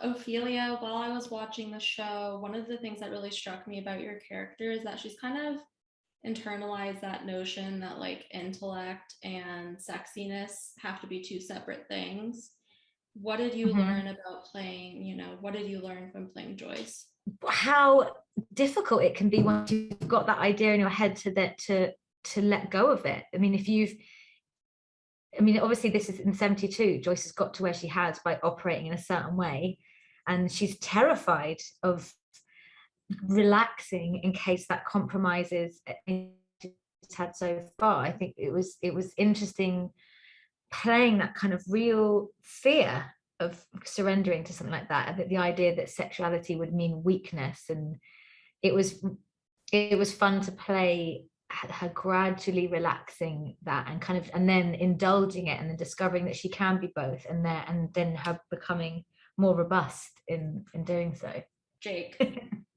Ophelia, while I was watching the show, one of the things that really struck me about your character is that she's kind of internalized that notion that like intellect and sexiness have to be two separate things. What did you Mhm. learn about playing, what did you learn from playing Joyce? How difficult it can be once you've got that idea in your head to let go of it. I mean, obviously this is in 72. Joyce has got to where she has by operating in a certain way, and she's terrified of relaxing in case that compromises she's had so far. I think it was interesting playing that kind of real fear of surrendering to something like that, and that the idea that sexuality would mean weakness, and it was it was fun to play her gradually relaxing that and kind of and then indulging it and then discovering that she can be both, and then her becoming more robust in doing so. Jake,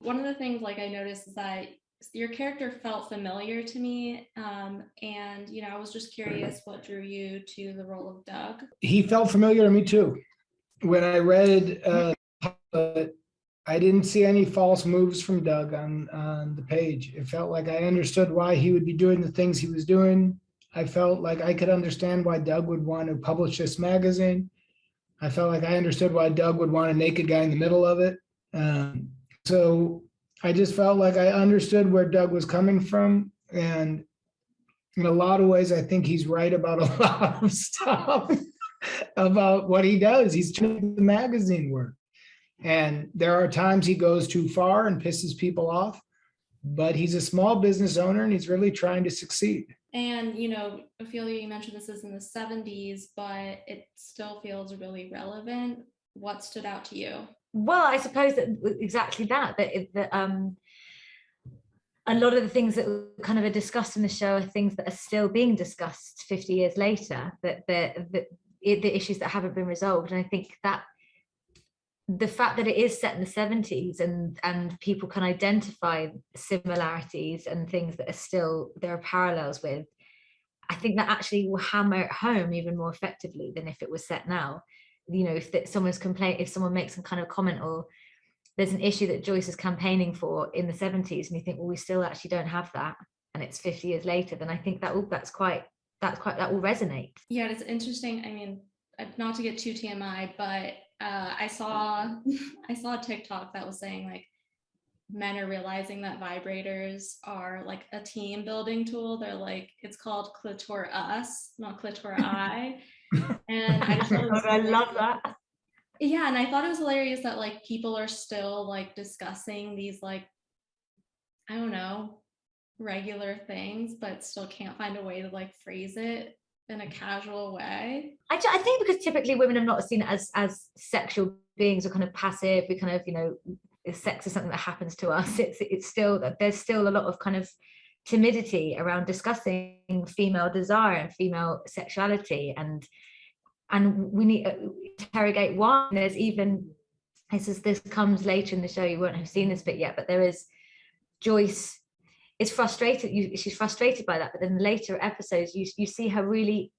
one of the things like I noticed is that your character felt familiar to me, and I was just curious what drew you to the role of Doug. He felt familiar to me too. When I read, I didn't see any false moves from Doug on the page. It felt like I understood why he would be doing the things he was doing. I felt like I could understand why Doug would want to publish this magazine. I felt like I understood why Doug would want a naked guy in the middle of it. So I just felt like I understood where Doug was coming from. And in a lot of ways, I think he's right about a lot of stuff about what he does. He's trying to do the magazine work. And there are times he goes too far and pisses people off, but he's a small business owner and he's really trying to succeed. And, Ophelia, you mentioned this is in the 70s, but it still feels really relevant. What stood out to you? Well, I suppose that exactly that a lot of the things that kind of are discussed in the show are things that are still being discussed 50 years later, that the issues that haven't been resolved. And I think that the fact that it is set in the 70s and people can identify similarities and things that are still there are parallels with, I think that actually will hammer it home even more effectively than if it was set now. If someone makes some kind of comment, or there's an issue that Joyce is campaigning for in the 70s, and you think, well, we still actually don't have that, and it's 50 years later, then I think that will resonate. Yeah, it's interesting. I mean, not to get too TMI, but I saw a TikTok that was saying like men are realizing that vibrators are like a team building tool. They're like, it's called clitor us, not clitor I. And I just thought I love that. Yeah, and I thought it was hilarious that like people are still like discussing these like, I don't know, regular things, but still can't find a way to like phrase it in a casual way. I think because typically women are not seen as sexual beings or kind of passive. We kind of, sex is something that happens to us. It's still that there's still a lot of kind of timidity around discussing female desire and female sexuality, and we need to interrogate why. And there's even this comes later in the show. You won't have seen this bit yet, but there is Joyce is frustrated. She's frustrated by that, but then later episodes, you see her really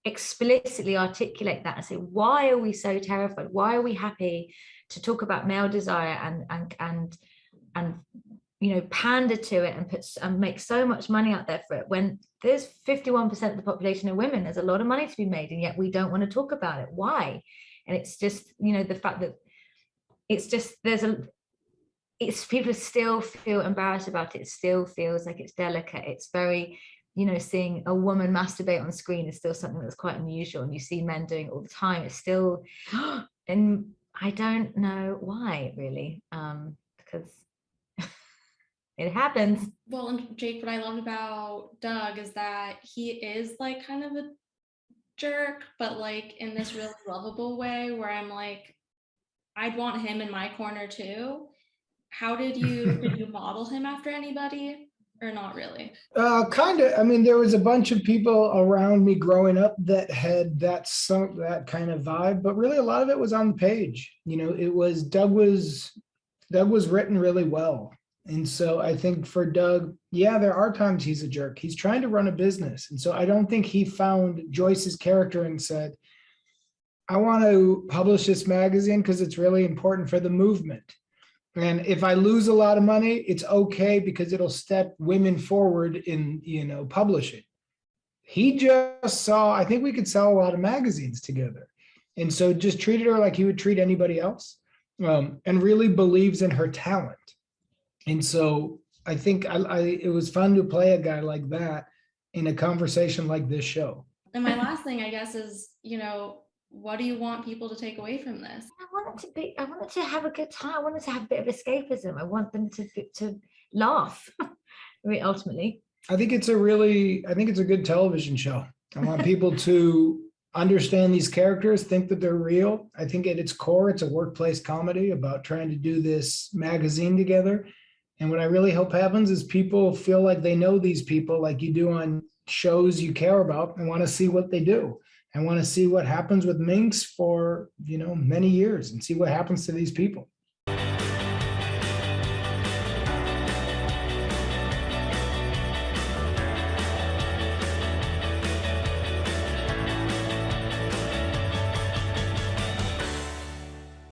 explicitly articulate that and say, why are we so terrified? Why are we happy to talk about male desire and pander to it and make so much money out there for it, when there's 51% of the population of women? There's a lot of money to be made, and yet we don't want to talk about it. Why? And it's just the fact that it's just people still feel embarrassed about it. It still feels like it's delicate. It's very, seeing a woman masturbate on screen is still something that's quite unusual, and you see men doing it all the time. It's still, and I don't know why really, because it happens. Well, and Jake, what I loved about Doug is that he is like kind of a jerk, but like in this really lovable way where I'm like, I'd want him in my corner too. How did you model him after anybody, or not really? Kind of. I mean, there was a bunch of people around me growing up that had that kind of vibe, but really a lot of it was on the page. It was Doug was written really well. And so I think for Doug, yeah, there are times he's a jerk. He's trying to run a business. And so I don't think he found Joyce's character and said, I want to publish this magazine because it's really important for the movement. And if I lose a lot of money, it's okay because it'll step women forward in, publishing. He just saw, I think we could sell a lot of magazines together. And so just treated her like he would treat anybody else, and really believes in her talent. And so I think it was fun to play a guy like that in a conversation like this show. And my last thing, I guess, is, what do you want people to take away from this? I wanted to have a good time. I wanted to have a bit of escapism. I want them to laugh. Ultimately. I think it's a good television show. I want people to understand these characters, think that they're real. I think at its core, it's a workplace comedy about trying to do this magazine together. And what I really hope happens is people feel like they know these people like you do on shows you care about and want to see what they do. I want to see what happens with Minx for, many years and see what happens to these people.